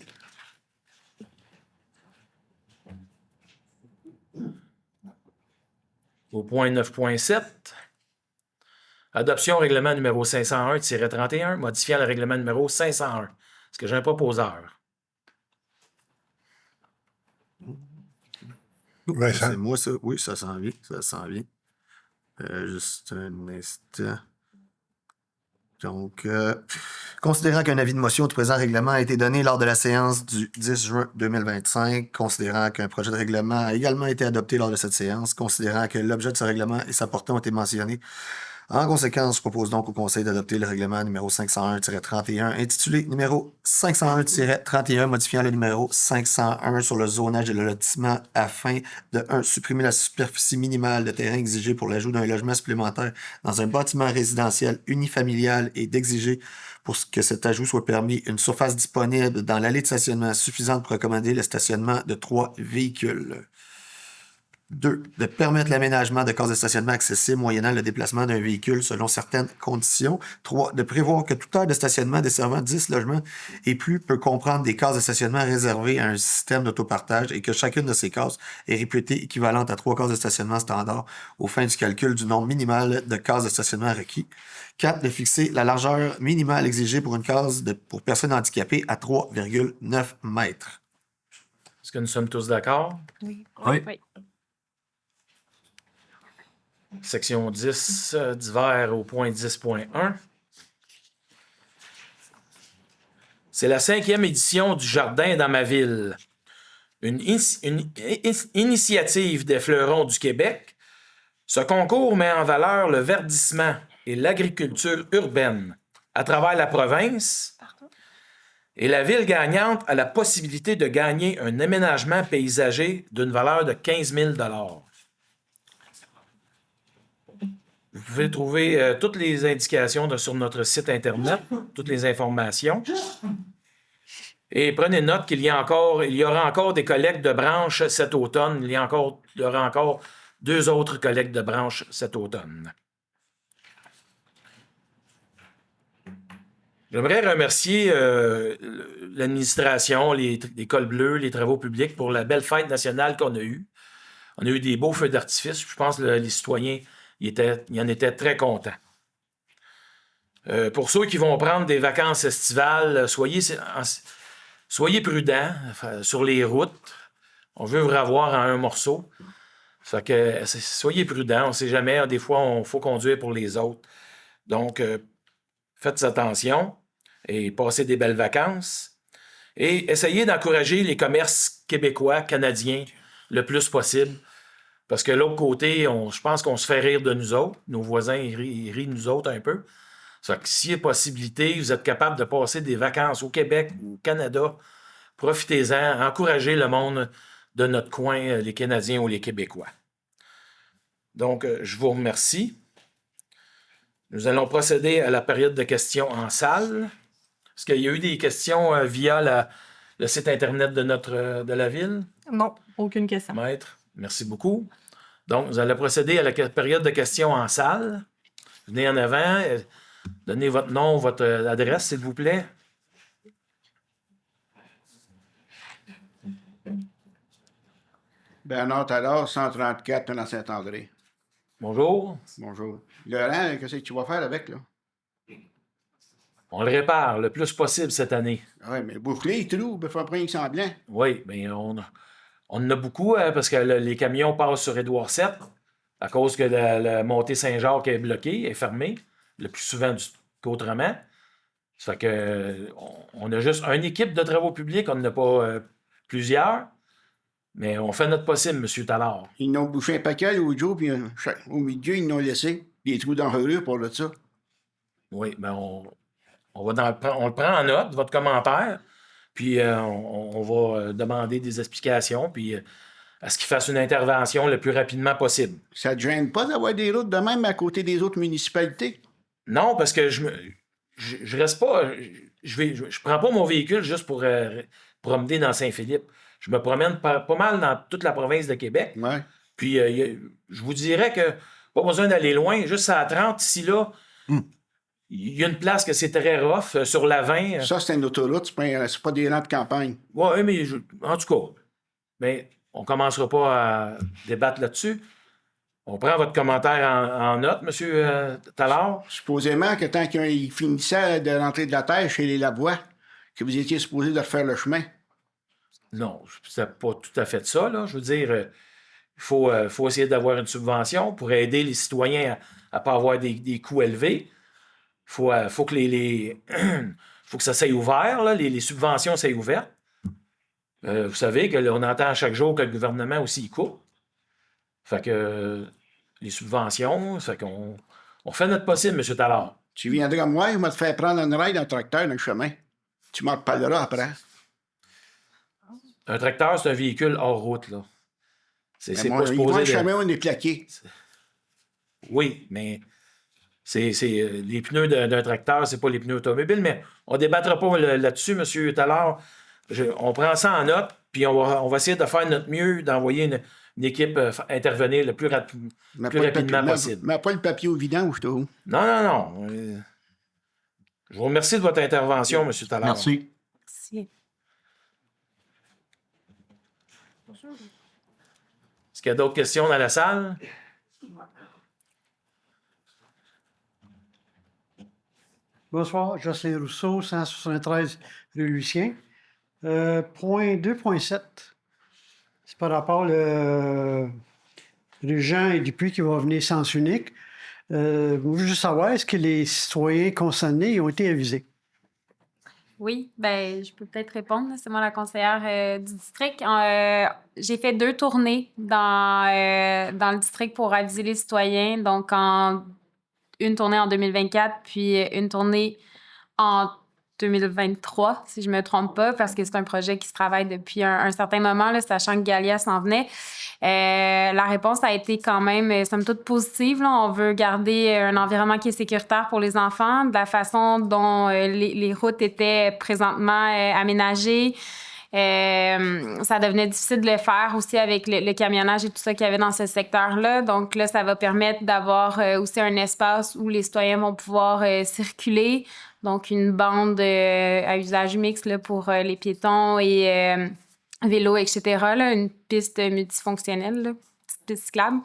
Au point 9.7, adoption règlement numéro 501-31, modifiant le règlement numéro 501. Est-ce que j'ai un proposeur? C'est moi, ça. Oui, ça s'en vient. Ça s'en vient. Juste un instant. Donc, considérant qu'un avis de motion du présent règlement a été donné lors de la séance du 10 juin 2025, considérant qu'un projet de règlement a également été adopté lors de cette séance, considérant que l'objet de ce règlement et sa portée ont été mentionnés, en conséquence, je propose donc au Conseil d'adopter le règlement numéro 501-31 intitulé numéro 501-31 modifiant le numéro 501 sur le zonage et le lotissement afin de 1. Supprimer la superficie minimale de terrain exigée pour l'ajout d'un logement supplémentaire dans un bâtiment résidentiel unifamilial et d'exiger pour que cet ajout soit permis une surface disponible dans l'allée de stationnement suffisante pour recommander le stationnement de 3 véhicules. 2. De permettre l'aménagement de cases de stationnement accessibles moyennant le déplacement d'un véhicule selon certaines conditions. 3. De prévoir que toute aire de stationnement desservant 10 logements et plus peut comprendre des cases de stationnement réservées à un système d'autopartage et que chacune de ces cases est réputée équivalente à 3 cases de stationnement standard aux fins du calcul du nombre minimal de cases de stationnement requis. 4. De fixer la largeur minimale exigée pour une case pour personnes handicapées à 3,9 mètres. Est-ce que nous sommes tous d'accord? Oui. Oui. Section 10, divers au point 10.1. C'est la 5e édition du Jardin dans ma ville. Une initiative des Fleurons du Québec. Ce concours met en valeur le verdissement et l'agriculture urbaine à travers la province. Et la ville gagnante a la possibilité de gagner un aménagement paysager d'une valeur de 15 000 $. Vous pouvez trouver toutes les indications sur notre site Internet, toutes les informations. Et prenez note qu'il y aura encore des collectes de branches cet automne. Il y aura encore 2 autres collectes de branches cet automne. J'aimerais remercier l'administration, les cols bleus, les travaux publics pour la belle fête nationale qu'on a eue. On a eu des beaux feux d'artifice. Je pense que les citoyens ils en étaient très contents. Pour ceux qui vont prendre des vacances estivales, soyez prudents sur les routes. On veut vous revoir en un morceau. Fait que soyez prudents. On ne sait jamais. Des fois, il faut conduire pour les autres. Donc, faites attention et passez des belles vacances. Et essayez d'encourager les commerces québécois, canadiens, le plus possible. Parce que l'autre côté, je pense qu'on se fait rire de nous autres. Nos voisins, ils rient de nous autres un peu. Ça fait que s'il y a possibilité, vous êtes capable de passer des vacances au Québec ou au Canada, profitez-en, encouragez le monde de notre coin, les Canadiens ou les Québécois. Donc, je vous remercie. Nous allons procéder à la période de questions en salle. Est-ce qu'il y a eu des questions via le site Internet de la Ville? Non, aucune question. Maître, merci beaucoup. Donc, nous allons procéder à la période de questions en salle. Venez en avant. Donnez votre nom, votre adresse, s'il vous plaît. Bernard Tallard, 134, dans Saint-André. Bonjour. Bonjour. Laurent, qu'est-ce que tu vas faire avec, là? On le répare le plus possible cette année. Oui, mais boucler les trous, il faut prendre semblant. Oui, bien, on en a beaucoup parce que les camions passent sur Édouard VII à cause que la montée Saint-Jacques est bloquée, est fermée, le plus souvent qu'autrement. Ça fait que on a juste une équipe de travaux publics, on n'en a pas plusieurs, mais on fait notre possible, M. Tallard. Ils n'ont bouché un paquet l'autre jour, puis au milieu, ils n'ont laissé des trous dangereux pour le ça. Oui, bien, on le prend en note, votre commentaire, puis on va demander des explications, puis à ce qu'ils fassent une intervention le plus rapidement possible. Ça ne te gêne pas d'avoir des routes de même à côté des autres municipalités? Non, parce que je reste pas... Je prends pas mon véhicule juste pour promener dans Saint-Philippe. Je me promène pas mal dans toute la province de Québec. Ouais. Puis je vous dirais que pas besoin d'aller loin, juste à 30, ici, là... Il y a une place que c'est très rough, sur la 20. Ça, c'est une autoroute, c'est pas des rangs de campagne. Oui, mais en tout cas, mais on ne commencera pas à débattre là-dessus. On prend votre commentaire en note, M. Tallard. Supposément que tant qu'il finissait de rentrer de la terre chez les Lavoie, que vous étiez supposé de refaire le chemin. Non, c'est pas tout à fait ça, là. Je veux dire, il faut essayer d'avoir une subvention pour aider les citoyens à ne pas avoir des coûts élevés. Il faut que faut que ça soit ouvert, là, les subventions soient ouvertes. Vous savez qu'on entend chaque jour que le gouvernement aussi il coupe. Fait que les subventions, fait qu'on fait notre possible, M. Tallard. Tu viendras moi, je vais te faire prendre une ride d'un tracteur dans le chemin. Tu m'en reparleras après. Un tracteur, c'est un véhicule hors route, là. C'est Mais pas moi, supposé le chemin, on est plaqué. Oui, mais c'est les pneus d'un tracteur, c'est pas les pneus automobiles, mais on débattra pas là-dessus, M. Tallard. On prend ça en note, puis on va essayer de faire notre mieux, d'envoyer une équipe intervenir le plus rapidement possible. Mais pas le papier au vidange, toi. Non. Je vous remercie de votre intervention, M. Tallard. Merci. Merci. Est-ce qu'il y a d'autres questions dans la salle? Bonsoir, Jocelyn Rousseau, 173 rue Lucien. Point 2.7, c'est par rapport le Jean et Dupuis qui va venir sens unique. Je veux juste savoir, est-ce que les citoyens concernés ont été avisés? Oui, ben je peux peut-être répondre. C'est moi la conseillère du district. J'ai fait 2 tournées dans le district pour aviser les citoyens. Donc, une tournée en 2024, puis une tournée en 2023, si je ne me trompe pas, parce que c'est un projet qui se travaille depuis un certain moment, là, sachant que Galia s'en venait. La réponse a été quand même, somme toute, positive. Là. On veut garder un environnement qui est sécuritaire pour les enfants, de la façon dont les routes étaient présentement aménagées. Ça devenait difficile de le faire aussi avec le camionnage et tout ça qu'il y avait dans ce secteur-là. Donc là, ça va permettre d'avoir aussi un espace où les citoyens vont pouvoir circuler. Donc, une bande à usage mixte là, pour les piétons et vélos, etc. Là, une piste multifonctionnelle, là, petite piste cyclable.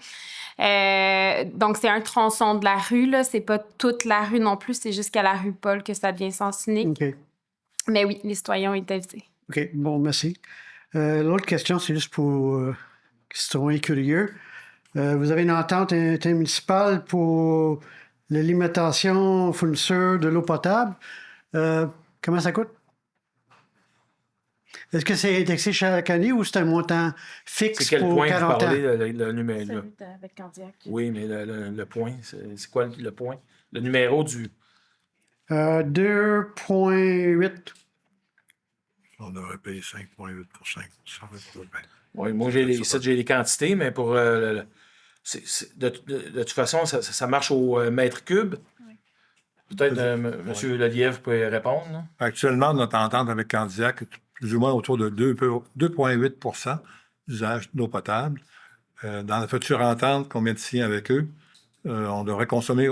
Donc, c'est un tronçon de la rue. Là. C'est pas toute la rue non plus. C'est jusqu'à la rue Paul que ça devient sens unique. OK. Mais oui, les citoyens ont été avisés. OK, bon, merci. L'autre question, c'est juste pour les citoyens curieux. Vous avez une entente intermunicipale pour l'alimentation fournisseur de l'eau potable. Comment ça coûte? Est-ce que c'est indexé chaque année ou c'est un montant fixe C'est quel pour point 40 vous ans? parlez, le numéro? Celui avec cardiaque. Oui, mais le point, c'est quoi le point? Le numéro du... 2,8. On aurait payé 5,8 pour 5. Oui, moi, j'ai les quantités, mais pour... de toute façon, ça marche au mètre cube. Oui. Peut-être M. Lelièvre peut répondre. Non? Actuellement, notre entente avec Candiac est plus ou moins autour de 2,8 d'usage d'eau potable. Dans la future entente qu'on vient de signer avec eux, on devrait consommer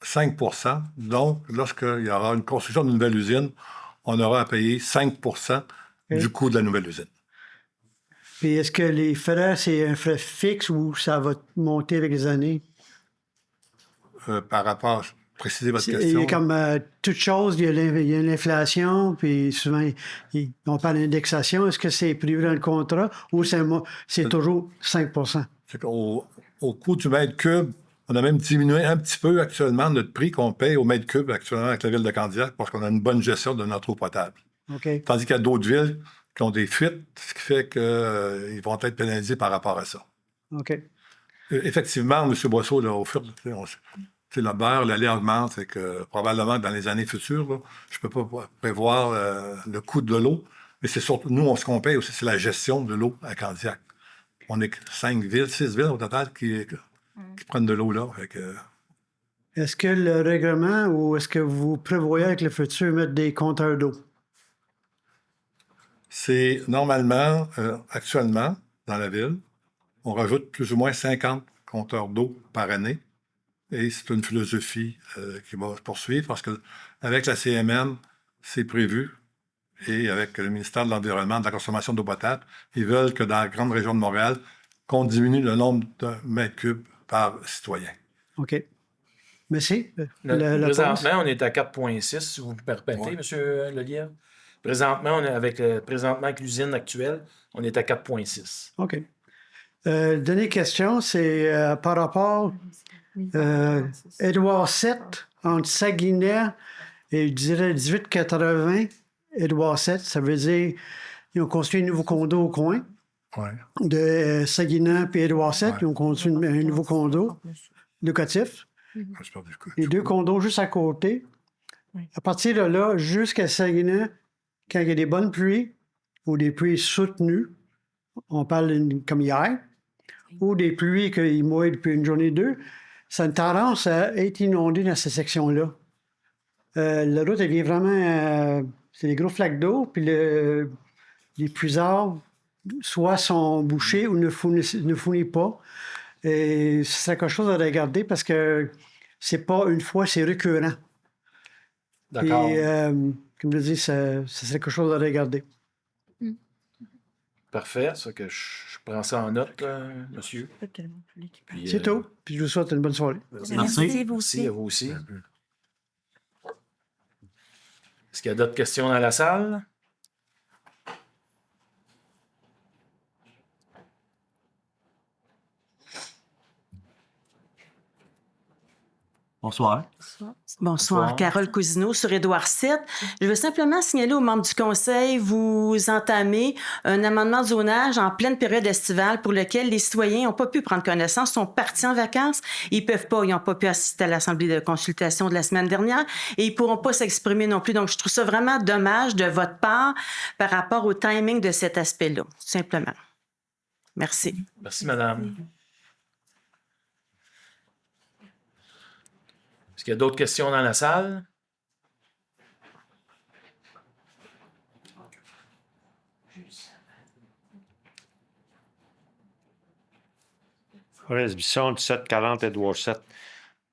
5 Donc, lorsqu'il y aura une construction d'une nouvelle usine, on aura à payer 5 du coût de la nouvelle usine. Puis est-ce que les frais, c'est un frais fixe ou ça va monter avec les années? Par rapport, préciser votre Il y question. a comme toute chose, il y a l'inflation, puis souvent, on parle d'indexation. Est-ce que c'est prévu dans le contrat ou c'est toujours 5 C'est qu'au coût du mètre cube, on a même diminué un petit peu actuellement notre prix qu'on paye au mètre cube actuellement avec la ville de Candiac parce qu'on a une bonne gestion de notre eau potable. OK. Tandis qu'il y a d'autres villes qui ont des fuites, ce qui fait qu'ils vont être pénalisés par rapport à ça. OK. Effectivement, M. Boisseau, là, au fur le beurre, le lait augmente, c'est que probablement dans les années futures, là, je ne peux pas prévoir le coût de l'eau, mais c'est surtout, nous, ce qu'on paye aussi, c'est la gestion de l'eau à Candiac. On est 6 villes au total qui prennent de l'eau là. Est-ce que le règlement ou est-ce que vous prévoyez avec le futur mettre des compteurs d'eau? C'est normalement, actuellement, dans la ville, on rajoute plus ou moins 50 compteurs d'eau par année. Et c'est une philosophie qui va se poursuivre parce qu'avec la CMM, c'est prévu. Et avec le ministère de l'Environnement, de la consommation d'eau potable, ils veulent que dans la grande région de Montréal, qu'on diminue le nombre de mètres cubes par citoyen. OK. Merci. Présentement, on est à 4,6, si vous me permettez, Ouais. M. Lelièvre. Présentement, on est avec l'usine actuelle, on est à 4,6. OK. Dernière question, c'est par rapport Édouard VII, entre Saguenay et, je dirais, 1880, Édouard VII, ça veut dire ils ont construit un nouveau condo au coin Ouais. de Saguenay puis Édouard VII. Ouais. Ils ont construit un nouveau condo locatif. Je parle du coup. Les deux condos juste à côté. À partir de là, jusqu'à Saguenay, quand il y a des bonnes pluies ou des pluies soutenues, on parle comme hier, ou des pluies qu'il mouille depuis une journée ou deux, ça a une tendance à être inondé dans ces sections-là. La route, elle vient vraiment... c'est des gros flaques d'eau, puis les puisards soit sont bouchés ou ne fournissent pas. Et c'est quelque chose à regarder parce que c'est pas une fois, c'est récurrent. D'accord. Et, comme je dis, c'est quelque chose à regarder. Parfait. Ça que je prends ça en note, monsieur. Puis, C'est tout. Puis je vous souhaite une bonne soirée. Merci, vous Merci aussi. à vous aussi. Est-ce qu'il y a d'autres questions dans la salle? Bonsoir. Bonsoir. Carole Cousineau sur Édouard VII. Je veux simplement signaler aux membres du Conseil, vous entamez un amendement de zonage en pleine période estivale pour lequel les citoyens n'ont pas pu prendre connaissance, sont partis en vacances. Ils n'ont pas pu assister à l'Assemblée de consultation de la semaine dernière et ils ne pourront pas s'exprimer non plus. Donc, je trouve ça vraiment dommage de votre part par rapport au timing de cet aspect-là, tout simplement. Merci. Merci, madame. Est-ce qu'il y a d'autres questions dans la salle? Forest Bisson, 1740 Édouard VII.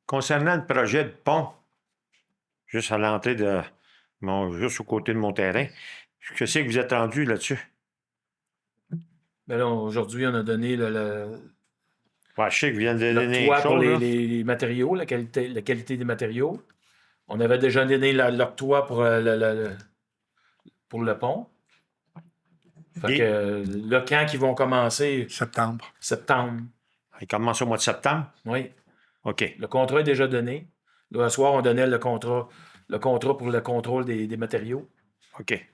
Concernant le projet de pont, juste à l'entrée juste au côté de mon terrain, que c'est que vous êtes rendu là-dessus? Ben là, aujourd'hui, on a donné Ouais, je sais que vous venez de donner l'octroi quelque pour chose, là. les matériaux, la qualité des matériaux. On avait déjà donné l'octroi pour le pont. Fait que là, quand ils vont commencer? Septembre. Septembre. Ils commencent au mois de septembre? Oui. OK. Le contrat est déjà donné. Là, ce soir, on donnait le contrat pour le contrôle des matériaux. OK.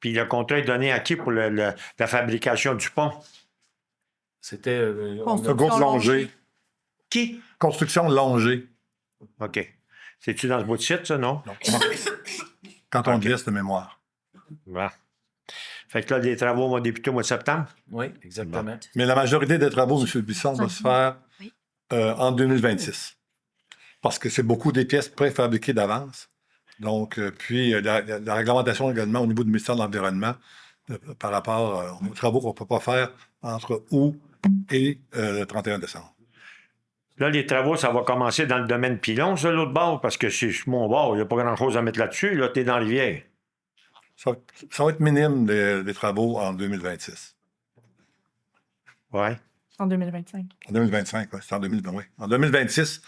Puis le contrat est donné à qui pour la fabrication du pont? C'était... Le groupe Longer. Qui? Construction Longer. OK. C'est-tu dans ce bout de site, ça, non? Non. Quand on glisse de mémoire. Bon. Fait que là, les travaux vont débuter au mois de septembre? Oui, exactement. Bon. Mais la majorité des travaux, M. Bisson, va se faire en 2026. Parce que c'est beaucoup des pièces préfabriquées d'avance. Donc, puis la réglementation également au niveau du ministère de l'Environnement par rapport aux travaux qu'on ne peut pas faire entre août et le 31 décembre. Là, les travaux, ça va commencer dans le domaine Pilon, ça, l'autre bord, parce que c'est sur mon bord, il n'y a pas grand-chose à mettre là-dessus. Là, t'es dans la rivière. Ça va être minime des travaux en 2026. Oui. En 2025. En 2025, oui. C'est en 2020, oui. En 2026,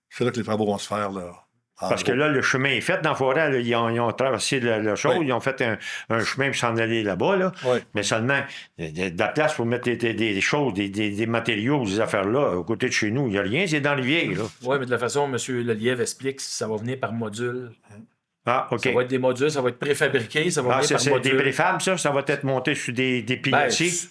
c'est là que les travaux vont se faire. Là, parce que là, le chemin est fait dans la forêt. Là, ils ont traversé le chose. Oui. Ils ont fait un chemin pour s'en aller là-bas. Là. Oui. Mais seulement, il y a de la place pour mettre des choses, des matériaux, des affaires-là. À côté de chez nous, il n'y a rien. C'est dans la rivière. Oui, mais de la façon, M. Lelièvre explique, ça va venir par module. Ah, OK. Ça va être des modules, ça va être préfabriqué, ça va venir par module. C'est des préfabs, ça? Ça va être monté sur des pilotis?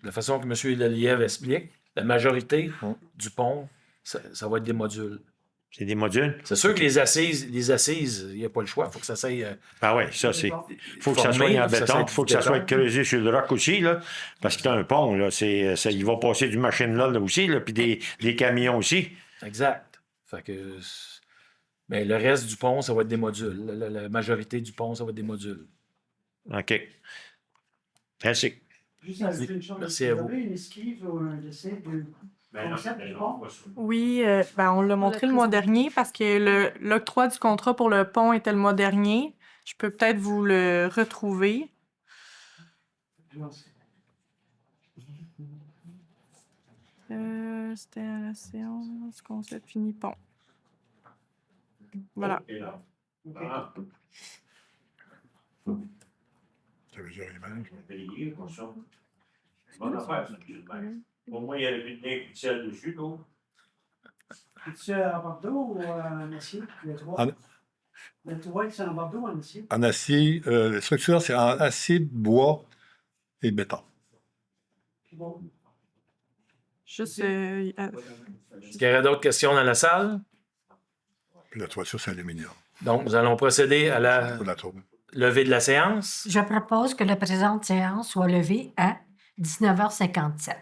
De la façon que M. Lelièvre explique, la majorité du pont, ça va être des modules. C'est des modules? C'est sûr que les assises, il n'y a pas le choix. Il faut que ça s'aille. Ah oui, ça, c'est. Il faut que ça soit en béton, il faut que ça soit creusé sur le roc aussi, là. Parce que c'est un pont, là. Il va passer du machine là aussi, là, puis des camions aussi. Exact. Fait que. Mais le reste du pont, ça va être des modules. La majorité du pont, ça va être des modules. OK. Merci. Juste ajouter une chose. Merci à vous. Vous avez une esquive ou un dessin de concept du pont? Oui, on l'a montré le mois dernier parce que l'octroi du contrat pour le pont était le mois dernier. Je peux peut-être vous le retrouver. C'était à la séance concept fini pont. Voilà. Ça veut dire image. Bonne affaire, ça, au moins, il y avait plus de nez et de sel dessus, là. Es-tu en bordeaux ou en acier? Le toit. Le toit, c'est en bordeaux ou en acier? En acier, la structure, c'est en acier, bois et béton. Bon. Juste. Est-ce qu'il y aurait d'autres questions dans la salle? Puis la toiture, c'est aluminium. Donc, nous allons procéder à la Pour la tour. levée de la séance. Je propose que la présente séance soit levée à 19h57.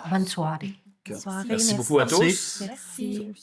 Bonne soirée. Bonne soirée, Merci beaucoup à tous. Merci.